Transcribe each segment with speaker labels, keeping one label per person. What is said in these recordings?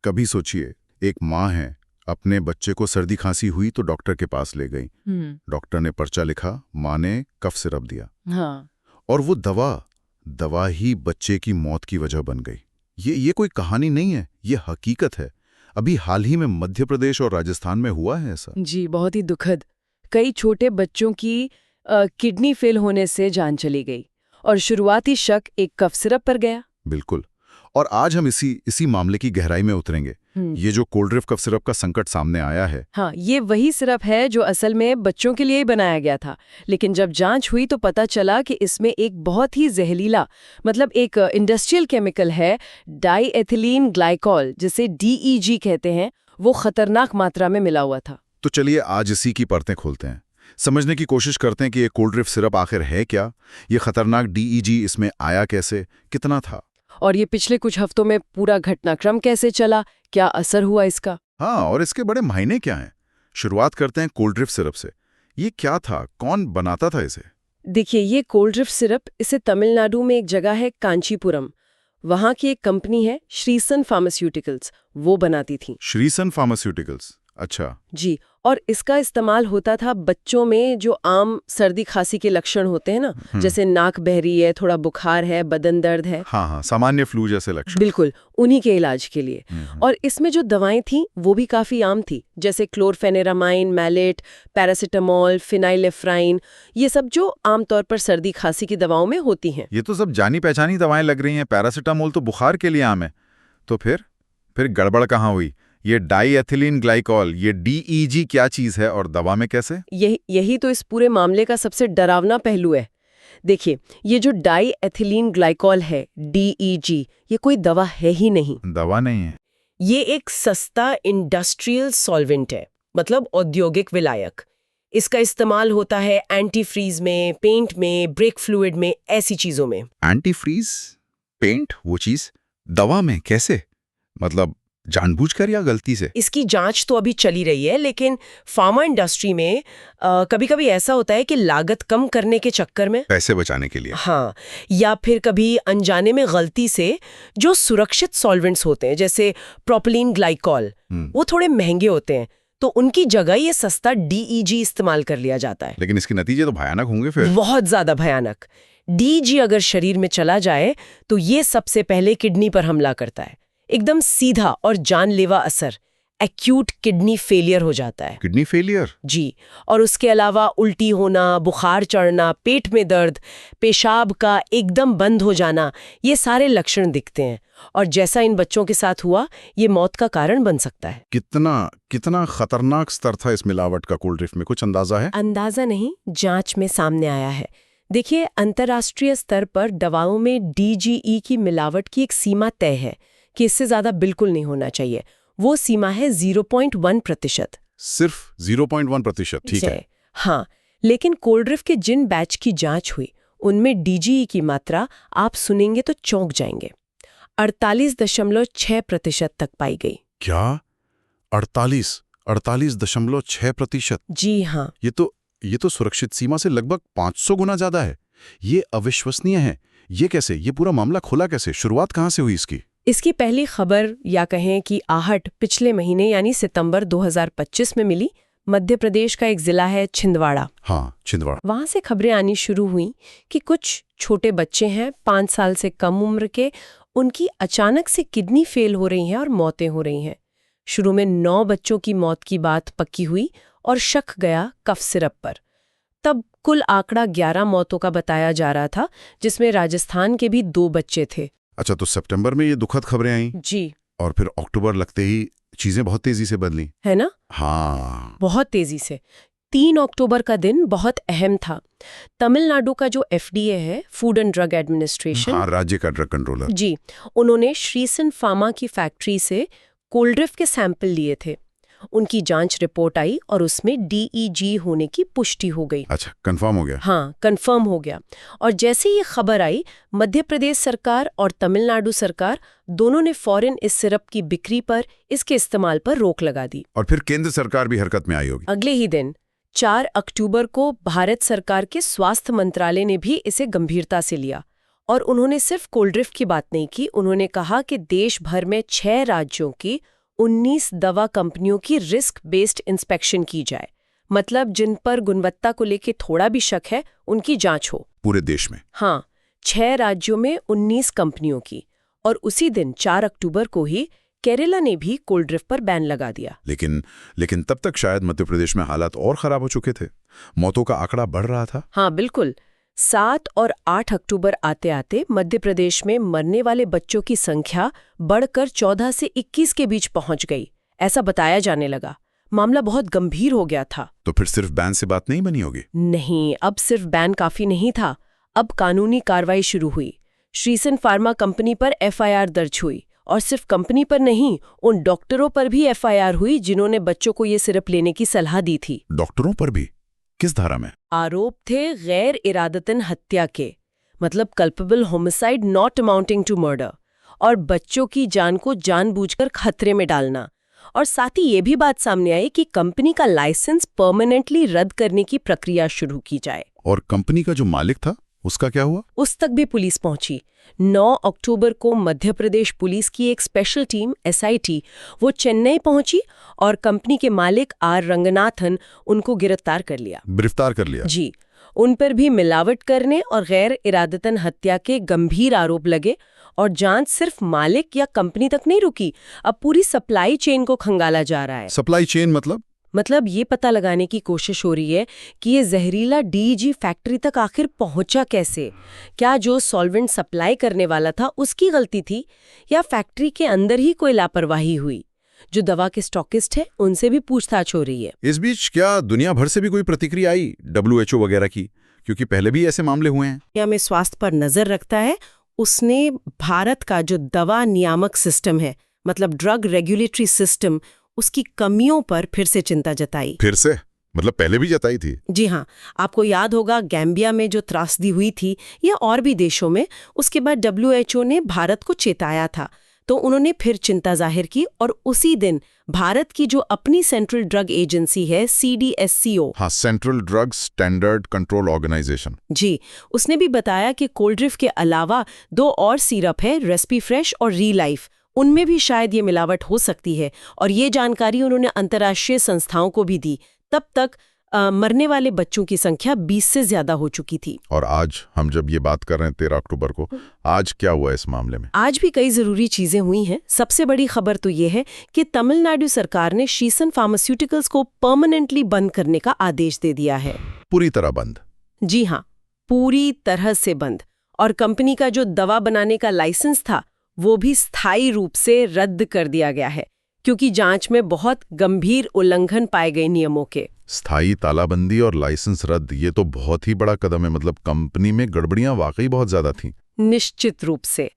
Speaker 1: कभी सोचिए, एक माँ है, अपने बच्चे को सर्दी खांसी हुई तो डॉक्टर के पास ले गई। डॉक्टर ने पर्चा लिखा, माँ ने कफ सिरप दिया।
Speaker 2: हाँ।
Speaker 1: और वो दवा ही बच्चे की मौत की वजह बन गई। ये कोई कहानी नहीं है, ये हकीकत है। अभी हाल ही में मध्य प्रदेश और राजस्थान में हुआ है ऐसा।
Speaker 2: जी, बहुत ही दुखद। कई छोटे बच्चों की किडनी फेल होने से जान चली गई और शुरुआती शक एक कफ सिरप पर गया।
Speaker 1: बिल्कुल। और आज हम इसी मामले की गहराई में उतरेंगे। ये जो कोल्ड ड्रिफ्ट कफ सिरप का संकट सामने आया है,
Speaker 2: हाँ, ये वही सिरप है जो असल में बच्चों के लिए ही बनाया गया था। लेकिन जब जांच हुई तो पता चला कि इसमें एक बहुत ही जहरीला, मतलब एक इंडस्ट्रियल केमिकल है, डाईएथिलीन ग्लाइकॉल, जिसे DEG कहते हैं, वो खतरनाक मात्रा में मिला हुआ था।
Speaker 1: तो चलिए आज इसी की परतें खोलते हैं, समझने की कोशिश करते हैं कि ये कोल्ड ड्रिफ्ट सिरप आखिर है क्या, ये खतरनाक DEG इसमें आया कैसे, कितना था,
Speaker 2: और ये पिछले कुछ हफ्तों में पूरा घटनाक्रम कैसे चला, क्या असर हुआ इसका।
Speaker 1: हाँ, और इसके बड़े मायने क्या हैं। शुरुआत करते हैं कोल्ड ड्रिफ्ट सिरप से। ये क्या था, कौन बनाता था इसे?
Speaker 2: देखिए, ये कोल्ड ड्रिफ्ट सिरप, इसे तमिलनाडु में एक जगह है कांचीपुरम, वहाँ की एक कंपनी है श्रीसन फार्मास्यूटिकल्स, वो बनाती थी।
Speaker 1: श्रीसन फार्मास्यूटिकल्स, अच्छा
Speaker 2: जी, और इसका इस्तेमाल होता था बच्चों में जो आम सर्दी खांसी के लक्षण होते हैं ना, जैसे नाक बह रही है, थोड़ा बुखार है, बदन दर्द है।
Speaker 1: हाँ, सामान्य फ्लू जैसे लक्षण।
Speaker 2: बिल्कुल, उन्हीं के इलाज के लिए। और इसमें जो दवाएं थीं वो भी काफी आम थी, जैसे क्लोरफेनेरामाइन, मैलेट, पैरासिटामोल, फिनाइलेफ्राइन, ये सब जो आमतौर पर सर्दी खांसी की दवाओं में होती हैं।
Speaker 1: ये तो सब जानी पहचानी दवाएं लग रही हैं। पैरासिटामोल तो बुखार के लिए आम है। तो फिर गड़बड़ कहाँ हुई? ये डाईएथिलीन ग्लाइकॉल, ये DEG क्या चीज है और दवा में कैसे?
Speaker 2: यही तो इस पूरे मामले का सबसे डरावना पहलू है। देखिए, ये जो डाईएथिलीन ग्लाइकॉल है, DEG, ये कोई दवा है ही नहीं।
Speaker 1: दवा नहीं है?
Speaker 2: ये एक सस्ता इंडस्ट्रियल सॉल्वेंट है, मतलब औद्योगिक विलायक। इसका इस्तेमाल होता है एंटी फ्रीज में, पेंट में, ब्रेक फ्लूइड में, ऐसी चीजों में।
Speaker 1: एंटी फ्रीज, पेंट, वो चीज दवा में कैसे? मतलब जानबूझकर या गलती से?
Speaker 2: इसकी जांच तो अभी चली रही है, लेकिन फार्मा इंडस्ट्री में कभी-कभी ऐसा होता है कि लागत कम करने के चक्कर में,
Speaker 1: पैसे बचाने के लिए,
Speaker 2: हाँ, या फिर कभी अनजाने में गलती से जो सुरक्षित सॉल्वेंट्स होते हैं, जैसे प्रोपिलीन ग्लाइकॉल, वो थोड़े महंगे होते हैं, तो उनकी जगह ये सस्ता DEG इस्तेमाल कर लिया जाता है।
Speaker 1: लेकिन इसके नतीजे तो भयानक होंगे फिर।
Speaker 2: बहुत ज्यादा भयानक। DEG अगर शरीर में चला जाए तो ये सबसे पहले किडनी पर हमला करता है। एकदम सीधा और जानलेवा असर, एक्यूट किडनी फेलियर हो जाता है।
Speaker 1: Kidney failure?
Speaker 2: जी, और उसके अलावा उल्टी होना, बुखार चढ़ना, पेट में दर्द, पेशाब का एकदम बंद हो जाना, ये सारे लक्षण दिखते हैं। और जैसा इन बच्चों के साथ हुआ, ये मौत का कारण बन सकता है।
Speaker 1: कितना खतरनाक स्तर था इस मिलावट का कोल्ड ड्रिफ्ट में, कुछ अंदाजा है?
Speaker 2: अंदाजा नहीं, जांच में सामने आया है। देखिए, अंतर्राष्ट्रीय स्तर पर दवाओं में DGE की मिलावट की एक सीमा तय है कि इससे ज्यादा बिल्कुल नहीं होना चाहिए। वो सीमा है 0.1%।
Speaker 1: सिर्फ 0.1%, ठीक है।
Speaker 2: हाँ, लेकिन कोल्ड ड्रिफ्ट के जिन बैच की जांच हुई, उनमें DGE की मात्रा आप सुनेंगे तो चौंक जाएंगे, 48.6% तक पाई गई।
Speaker 1: क्या? 48.6%?
Speaker 2: जी हाँ।
Speaker 1: ये तो सुरक्षित सीमा से लगभग 500 गुना ज्यादा है। ये अविश्वसनीय है। ये कैसे? ये पूरा मामला खुला कैसे? शुरुआत कहाँ से हुई इसकी?
Speaker 2: इसकी पहली खबर, या कहें कि आहट, पिछले महीने यानी सितंबर 2025 में मिली। मध्य प्रदेश का एक जिला है छिंदवाड़ा।
Speaker 1: हाँ, छिंदवाड़ा।
Speaker 2: वहां से खबरें आनी शुरू हुई कि कुछ छोटे बच्चे हैं, 5 साल से कम उम्र के, उनकी अचानक से किडनी फेल हो रही हैं और मौतें हो रही हैं। शुरू में 9 बच्चों की मौत की बात पक्की हुई और शक गया कफ सिरप पर। तब कुल आंकड़ा 11 मौतों का बताया जा रहा था, जिसमें राजस्थान के भी 2 बच्चे थे।
Speaker 1: अच्छा, तो सितंबर में ये दुखद खबरें आई
Speaker 2: जी,
Speaker 1: और फिर अक्टूबर लगते ही चीजें बहुत तेजी से बदली,
Speaker 2: है ना?
Speaker 1: हाँ,
Speaker 2: बहुत तेजी से। 3 अक्टूबर का दिन बहुत अहम था। तमिलनाडु का जो FDA है, फूड एंड ड्रग एडमिनिस्ट्रेशन,
Speaker 1: हाँ, राज्य का ड्रग कंट्रोलर
Speaker 2: जी, उन्होंने श्रीसन फार्मा की फैक्ट्री से कोल्ड ड्रिफ्ट के सैंपल लिए थे। उनकी जांच रिपोर्ट आई और उसमें DEG होने की पुष्टि हो गई।
Speaker 1: अच्छा, कंफर्म हो गया?
Speaker 2: हाँ, कंफर्म हो गया। और जैसे ये खबर आई, मध्य प्रदेश सरकार और तमिलनाडु सरकार दोनों ने फौरन इस सिरप की बिक्री पर, इसके इस्तेमाल पर रोक लगा दी।
Speaker 1: और फिर केंद्र सरकार भी हरकत में आई होगी।
Speaker 2: अगले ही दिन 4 अक्टूबर को भारत सरकार के स्वास्थ्य मंत्रालय ने भी इसे गंभीरता से लिया और उन्होंने सिर्फ कोल्ड ड्रिफ्ट की बात नहीं की। उन्होंने कहा कि देश भर में 6 राज्यों की 19 दवा कंपनियों की रिस्क बेस्ड इंस्पेक्शन की जाए, मतलब जिन पर गुणवत्ता को लेके थोड़ा भी शक है उनकी जांच हो।
Speaker 1: पूरे देश में?
Speaker 2: हाँ, 6 राज्यों में 19 कंपनियों की। और उसी दिन 4 अक्टूबर को ही केरला ने भी कोल्ड ड्रिफ्ट पर बैन लगा दिया।
Speaker 1: लेकिन तब तक शायद मध्य प्रदेश में हालात और खराब हो चुके थे, मौतों का आंकड़ा बढ़ रहा था।
Speaker 2: हाँ बिल्कुल, 7 और 8 अक्टूबर आते आते मध्य प्रदेश में मरने वाले बच्चों की संख्या बढ़कर 14 से 21 के बीच पहुंच गई, ऐसा बताया जाने लगा। मामला बहुत गंभीर हो गया था।
Speaker 1: तो फिर सिर्फ बैन से बात नहीं बनी होगी?
Speaker 2: नहीं, अब सिर्फ बैन काफी नहीं था, अब कानूनी कार्रवाई शुरू हुई। श्रीसन फार्मा कंपनी पर एफआईआर दर्ज हुई, और सिर्फ कंपनी पर नहीं, उन डॉक्टरों पर भी एफआईआर हुई जिन्होंने बच्चों को ये सिरप लेने की सलाह दी थी।
Speaker 1: डॉक्टरों पर भी? किस धारा में?
Speaker 2: आरोप थे गैर इरादतन हत्या के, मतलब culpable homicide not amounting to murder, और बच्चों की जान को जानबूझकर खतरे में डालना। और साथ ही ये भी बात सामने आई कि कंपनी का लाइसेंस परमानेंटली रद्द करने की प्रक्रिया शुरू की जाए।
Speaker 1: और कंपनी का जो मालिक था उसका क्या हुआ?
Speaker 2: उस तक भी पुलिस पहुंची। 9 अक्टूबर को मध्य प्रदेश पुलिस की एक स्पेशल टीम एसआईटी वो चेन्नई पहुंची और कंपनी के मालिक आर रंगनाथन उनको गिरफ्तार कर लिया। जी, उन पर भी मिलावट करने और गैर इरादतन हत्या के गंभीर आरोप लगे। और जांच सिर्फ मालिक या कंपनी तक नहीं रुकी, अब पूरी सप्लाई चेन को खंगाला जा रहा है।
Speaker 1: सप्लाई चेन मतलब
Speaker 2: ये पता लगाने की कोशिश हो रही है कि ये जहरीला डीईजी फैक्ट्री तक आखिर पहुंचा कैसे। क्या जो सॉल्वेंट सप्लाई करने वाला था उसकी गलती थी, या फैक्ट्री के अंदर ही कोई लापरवाही हुई? जो दवा के स्टॉकिस्ट है उनसे भी पूछताछ हो रही है।
Speaker 1: इस बीच क्या दुनिया भर से भी कोई प्रतिक्रिया आई, WHO वगैरह की? क्योंकि पहले भी ऐसे मामले हुए हैं।
Speaker 2: दुनिया में स्वास्थ्य पर नजर रखता है, उसने भारत का जो दवा नियामक सिस्टम है, मतलब ड्रग रेगुलेटरी सिस्टम, उसकी कमियों पर फिर से चिंता जताई।
Speaker 1: फिर से? मतलब पहले भी जताई थी?
Speaker 2: जी हाँ, आपको याद होगा गैम्बिया में जो त्रासदी हुई थी, या और भी देशों में। उसके बाद WHO ने भारत को चेताया था, तो उन्होंने फिर चिंता जाहिर की। और उसी दिन भारत की जो अपनी सेंट्रल ड्रग एजेंसी है CDSCO,
Speaker 1: हाँ, central drug standard control organisation,
Speaker 2: जी, उसने भी बताया कि कोल्ड ड्रिफ्ट के अलावा 2 और सिरप है, रेस्पीफ्रेश और रीलाइफ, उनमें भी शायद ये मिलावट हो सकती है। और ये जानकारी उन्होंने अंतर्राष्ट्रीय संस्थाओं को भी दी। तब तक मरने वाले बच्चों की संख्या 20 से ज्यादा हो चुकी थी।
Speaker 1: और आज हम जब ये बात कर रहे हैं 13 अक्टूबर को, आज क्या हुआ इस मामले में?
Speaker 2: आज भी कई जरूरी चीजें हुई हैं। सबसे बड़ी खबर तो ये है कि तमिलनाडु सरकार ने श्रीसन फार्मास्यूटिकल्स को परमानेंटली बंद करने का आदेश दे दिया है।
Speaker 1: पूरी तरह बंद?
Speaker 2: जी हाँ, पूरी तरह से बंद। और कंपनी का जो दवा बनाने का लाइसेंस था वो भी स्थायी रूप से रद्द कर दिया गया है, क्योंकि जांच में बहुत गंभीर उल्लंघन पाए गए नियमों के।
Speaker 1: स्थायी तालाबंदी और लाइसेंस रद्द, ये तो बहुत ही बड़ा कदम है। मतलब कंपनी में गड़बड़ियां वाकई बहुत ज्यादा थीं।
Speaker 2: निश्चित रूप से।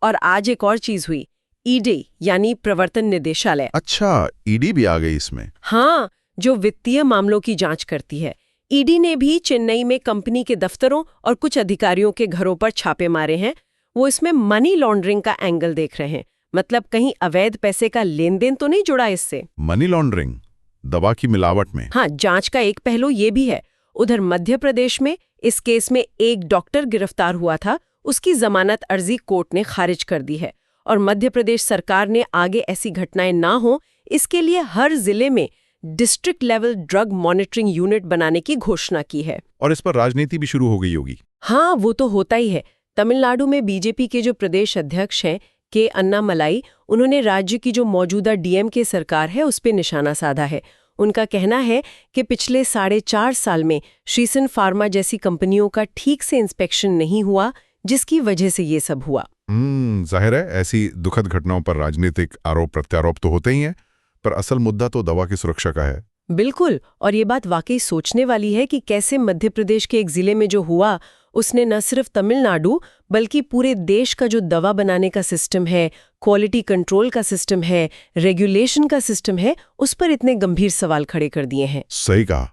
Speaker 2: और आज एक और चीज हुई, ईडी यानी प्रवर्तन निदेशालय।
Speaker 1: अच्छा, ईडी भी आ गई इसमें?
Speaker 2: हाँ, जो वित्तीय मामलों की जांच करती है। ईडी ने भी चेन्नई में कंपनी के दफ्तरों और कुछ अधिकारियों के घरों पर छापे मारे हैं। वो इसमें मनी लॉन्ड्रिंग का एंगल देख रहे हैं, मतलब कहीं अवैध पैसे का लेन देन तो नहीं जुड़ा इससे।
Speaker 1: मनी लॉन्ड्रिंग दवा की मिलावट में?
Speaker 2: हाँ, जांच का एक पहलू ये भी है। उधर मध्य प्रदेश में इस केस में एक डॉक्टर गिरफ्तार हुआ था, उसकी जमानत अर्जी कोर्ट ने खारिज कर दी है। और मध्य प्रदेश सरकार ने आगे ऐसी घटनाएं ना हो, इसके लिए हर जिले में district level drug monitoring unit बनाने की घोषणा की है।
Speaker 1: और इस पर राजनीति भी शुरू हो गई होगी?
Speaker 2: हाँ, वो तो होता ही है। तमिलनाडु में बीजेपी के जो प्रदेश अध्यक्ष हैं के अन्नामलाई, उन्होंने राज्य की जो मौजूदा DMK सरकार है उस पर निशाना साधा है। उनका कहना है कि पिछले 4.5 साल में श्रीसन फार्मा जैसी कंपनियों का ठीक से इंस्पेक्शन नहीं हुआ, जिसकी वजह से ये सब हुआ।
Speaker 1: जाहिर है ऐसी दुखद घटनाओं पर राजनीतिक आरोप प्रत्यारोप तो होते ही हैं, पर असल मुद्दा तो दवा की सुरक्षा का है।
Speaker 2: बिल्कुल, और ये बात वाकई सोचने वाली है कि कैसे मध्य प्रदेश के एक जिले में जो हुआ उसने न सिर्फ तमिलनाडु बल्कि पूरे देश का जो दवा बनाने का सिस्टम है, क्वालिटी कंट्रोल का सिस्टम है, रेगुलेशन का सिस्टम है, उस पर इतने गंभीर सवाल खड़े कर दिए हैं।
Speaker 1: सही कहा।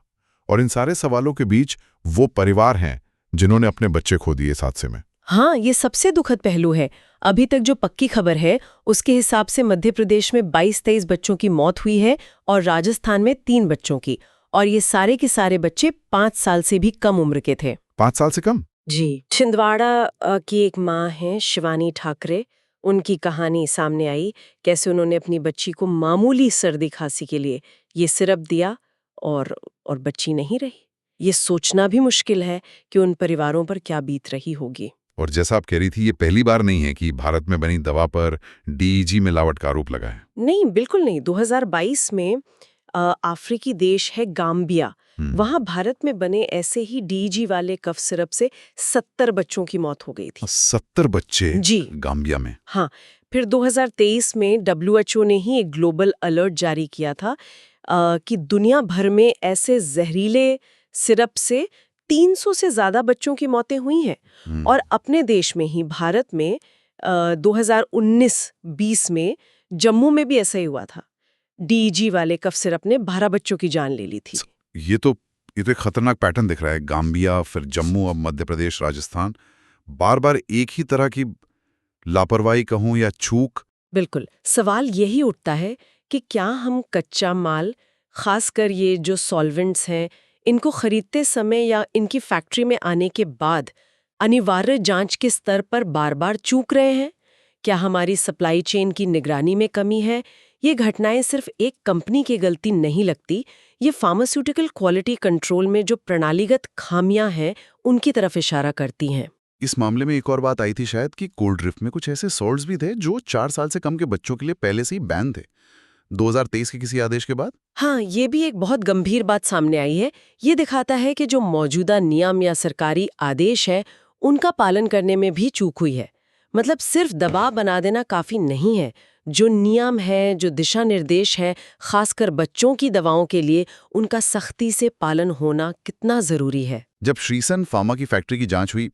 Speaker 1: और इन सारे सवालों के बीच वो परिवार हैं जिन्होंने अपने बच्चे खो दिए इस हादसे में।
Speaker 2: हाँ, ये सबसे दुखद पहलू है। अभी तक जो पक्की खबर है उसके हिसाब से मध्य प्रदेश में 22-23 बच्चों की मौत हुई है और राजस्थान में 3 बच्चों की। और ये सारे के सारे बच्चे 5 साल से भी कम उम्र के थे।
Speaker 1: 5 साल से कम?
Speaker 2: जी। छिंदवाड़ा की एक माँ है शिवानी ठाकरे, उनकी कहानी सामने आई, कैसे उन्होंने अपनी बच्ची को मामूली सर्दी खांसी के लिए ये सिरप दिया और बच्ची नहीं रही। ये सोचना भी मुश्किल है कि उन परिवारों पर क्या बीत रही होगी।
Speaker 1: और जैसा आप कह रही थी, ये पहली बार नहीं है कि भारत में बनी दवा पर डीईजी मिलावट का आरोप लगा है।
Speaker 2: नहीं, बिल्कुल नहीं। 2022 में अफ्रीकी देश है गाम्बिया, वहां भारत में बने ऐसे ही डीईजी वाले कफ सिरप से 70 बच्चों की मौत हो गई थी।
Speaker 1: 70 बच्चे
Speaker 2: जी
Speaker 1: गाम्बिया में?
Speaker 2: हाँ। फिर 2023 में डब्ल्यूएचओ ने ही एक ग्लोबल अलर्ट जारी किया था कि दुनिया भर में ऐसे जहरीले सिरप से 300 से ज्यादा बच्चों की मौतें हुई हैं। और अपने देश में ही भारत में 2019-20 में जम्मू में भी ऐसा ही हुआ था। डीईजी वाले कफ सिरप ने 12 बच्चों की जान ले ली थी।
Speaker 1: ये तो एक खतरनाक पैटर्न दिख रहा है। गाम्बिया, फिर जम्मू, अब मध्य प्रदेश, राजस्थान, बार बार एक ही तरह की लापरवाही कहूं या चूक।
Speaker 2: बिल्कुल। सवाल यही उठता है कि क्या हम कच्चा माल, खासकर ये जो सॉल्वेंट्स हैं, इनको खरीदते समय या इनकी फैक्ट्री में आने के बाद अनिवार्य जांच के स्तर पर बार बार चूक रहे हैं? क्या हमारी सप्लाई चेन की निगरानी में कमी है? ये घटनाएं सिर्फ एक कंपनी की गलती नहीं लगती, ये फार्मास्यूटिकल क्वालिटी कंट्रोल में जो प्रणालीगत खामियां हैं उनकी तरफ इशारा करती हैं।
Speaker 1: इस मामले में एक और बात आई थी शायद कि कोल्ड ड्रिफ्ट में कुछ ऐसे सॉल्ट्स भी थे जो 4 साल से कम के बच्चों के लिए पहले से ही बैन थे, 2023 के किसी आदेश के बाद।
Speaker 2: हाँ, ये भी एक बहुत गंभीर बात सामने आई है। ये दिखाता है कि जो मौजूदा नियम या सरकारी आदेश है, उनका पालन करने में भी चूक हुई है। मतलब सिर्फ दबाव बना देना काफी नहीं है। जो नियम है, जो दिशा निर्देश है, खासकर बच्चों की दवाओं के लिए, उनका सख्ती से पालन होना कितना जरूरी है।
Speaker 1: जब श्रीसन फार्मा की फैक्ट्री की जांच हुई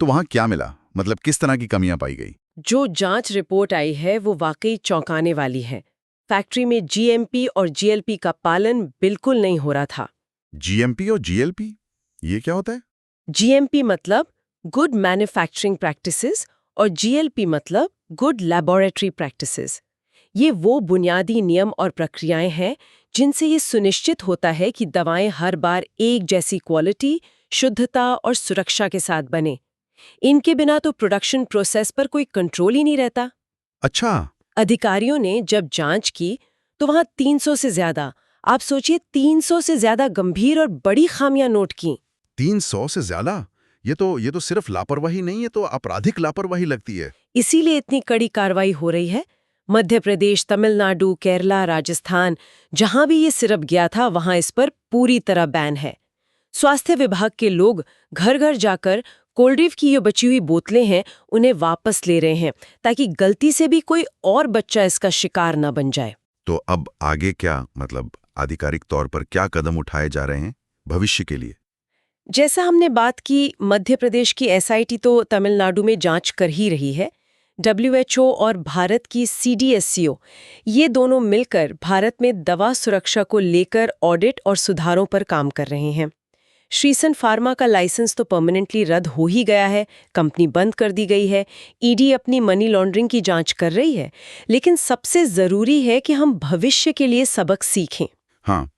Speaker 1: तो वहां क्या मिला? मतलब किस तरह की कमियां पाई गई?
Speaker 2: जो जांच रिपोर्ट आई है वो वाकई चौंकाने वाली है। फैक्ट्री में जीएमपी और जीएलपी का पालन बिल्कुल नहीं हो रहा था।
Speaker 1: जीएमपी और जीएलपी, ये क्या होता है?
Speaker 2: जीएमपी मतलब गुड मैन्युफैक्चरिंग प्रैक्टिसेस और जीएलपी मतलब गुड लैबोरेटरी प्रैक्टिसेस। ये वो बुनियादी नियम और प्रक्रियाएं हैं जिनसे ये सुनिश्चित होता है कि दवाएं हर बार एक जैसी क्वालिटी, शुद्धता और सुरक्षा के साथ बने। इनके बिना तो प्रोडक्शन प्रोसेस पर कोई कंट्रोल ही नहीं रहता।
Speaker 1: अच्छा।
Speaker 2: अधिकारियों ने जब जांच की तो वहां 300 से ज्यादा, आप सोचिए 300 से ज्यादा गंभीर और बड़ी खामियां नोट की।
Speaker 1: 300 से ज्यादा? ये तो सिर्फ लापरवाही नहीं, ये तो आपराधिक लापरवाही लगती है।
Speaker 2: इसीलिए इतनी कड़ी कार्रवाई हो रही है। मध्य प्रदेश, तमिलनाडु, केरला, राजस्थान, जहां भी ये सिरप गया था वहां इस पर पूरी तरह बैन है। स्वास्थ्य विभाग के लोग घर घर जाकर कोल्ड ड्रिंक की ये बची हुई बोतलें हैं उन्हें वापस ले रहे हैं, ताकि गलती से भी कोई और बच्चा इसका शिकार न बन जाए।
Speaker 1: तो अब आगे क्या, मतलब आधिकारिक तौर पर क्या कदम उठाए जा रहे हैं भविष्य के लिए?
Speaker 2: जैसा हमने बात की, मध्य प्रदेश की एसआईटी तो तमिलनाडु में जांच कर ही रही है। डब्ल्यूएचओ और भारत की सीडीएससीओ, ये दोनों मिलकर भारत में दवा सुरक्षा को लेकर ऑडिट और सुधारों पर काम कर रहे हैं। श्रीसन फार्मा का लाइसेंस तो परमानेंटली रद्द हो ही गया है, कंपनी बंद कर दी गई है, ईडी अपनी मनी लॉन्ड्रिंग की जांच कर रही है। लेकिन सबसे जरूरी है कि हम भविष्य के लिए सबक सीखें।
Speaker 1: हाँ,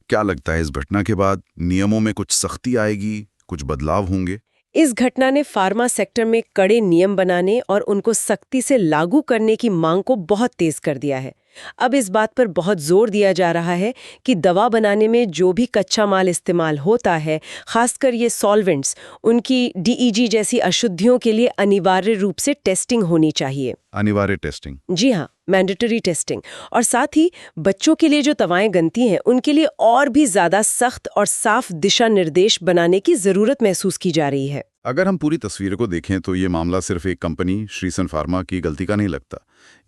Speaker 1: क्या लगता है इस घटना के बाद नियमों में कुछ सख्ती आएगी, कुछ बदलाव होंगे?
Speaker 2: इस घटना ने फार्मा सेक्टर में कड़े नियम बनाने और उनको सख्ती से लागू करने की मांग को बहुत तेज कर दिया है। अब इस बात पर बहुत जोर दिया जा रहा है कि दवा बनाने में जो भी कच्चा माल इस्तेमाल होता है, खासकर ये सॉल्वेंट्स, उनकी डीईजी जैसी अशुद्धियों के लिए अनिवार्य रूप से टेस्टिंग होनी चाहिए।
Speaker 1: अनिवार्य टेस्टिंग?
Speaker 2: जी हाँ, मैंडेटरी टेस्टिंग। और साथ ही बच्चों के लिए जो दवाएं बनती हैं उनके लिए और भी ज्यादा सख्त और साफ दिशा निर्देश बनाने की जरूरत महसूस की जा रही है।
Speaker 1: अगर हम पूरी तस्वीर को देखें तो ये मामला सिर्फ एक कंपनी श्रीसन फार्मा की गलती का नहीं लगता।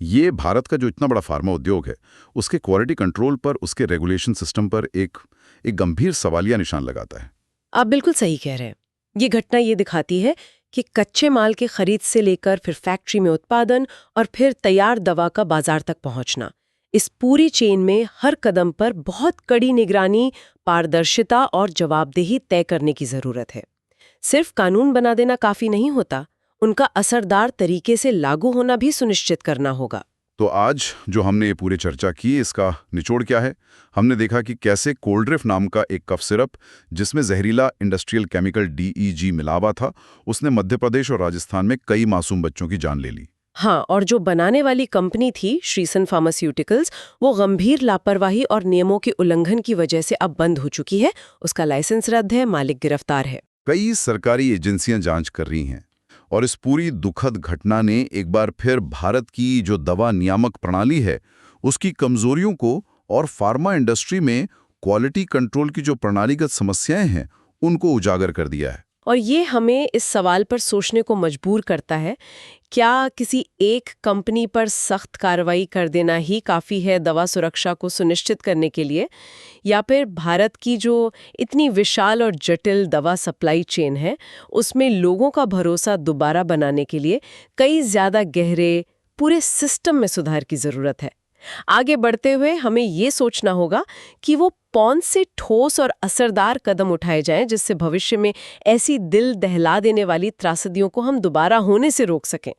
Speaker 1: ये भारत का जो इतना बड़ा फार्मा उद्योग है, उसके क्वालिटी कंट्रोल पर, उसके रेगुलेशन सिस्टम पर एक गंभीर सवालिया निशान लगाता है।
Speaker 2: आप बिल्कुल सही कह रहे हैं। ये घटना ये दिखाती है कि कच्चे माल के खरीद से लेकर फिर फैक्ट्री में उत्पादन और फिर तैयार दवा का बाजार तक पहुंचना, इस पूरी चेन में हर कदम पर बहुत कड़ी निगरानी, पारदर्शिता और जवाबदेही तय करने की जरूरत है। सिर्फ कानून बना देना काफी नहीं होता, उनका असरदार तरीके से लागू होना भी सुनिश्चित करना होगा।
Speaker 1: तो आज जो हमने ये पूरी चर्चा की, इसका निचोड़ क्या है? हमने देखा कि कैसे कोल्ड ड्रिफ्ट नाम का एक कफ सिरप जिसमें जहरीला इंडस्ट्रियल केमिकल डीईजी मिलावा था, उसने मध्य प्रदेश और राजस्थान में कई मासूम बच्चों की जान ले ली।
Speaker 2: हाँ, और जो बनाने वाली कंपनी थी श्रीसन फार्मास्यूटिकल्स, वो गंभीर लापरवाही और नियमों के उल्लंघन की वजह से अब बंद हो चुकी है। उसका लाइसेंस रद्द है, मालिक गिरफ्तार है।
Speaker 1: कई सरकारी एजेंसियां जांच कर रही हैं और इस पूरी दुखद घटना ने एक बार फिर भारत की जो दवा नियामक प्रणाली है उसकी कमजोरियों को और फार्मा इंडस्ट्री में क्वालिटी कंट्रोल की जो प्रणालीगत समस्याएं हैं उनको उजागर कर दिया है।
Speaker 2: और ये हमें इस सवाल पर सोचने को मजबूर करता है, क्या किसी एक कंपनी पर सख्त कार्रवाई कर देना ही काफ़ी है दवा सुरक्षा को सुनिश्चित करने के लिए, या फिर भारत की जो इतनी विशाल और जटिल दवा सप्लाई चेन है उसमें लोगों का भरोसा दोबारा बनाने के लिए कई ज़्यादा गहरे पूरे सिस्टम में सुधार की ज़रूरत है। आगे बढ़ते हुए हमें ये सोचना होगा कि वो कौन से ठोस और असरदार कदम उठाए जाएं जिससे भविष्य में ऐसी दिल दहला देने वाली त्रासदियों को हम दोबारा होने से रोक सकें।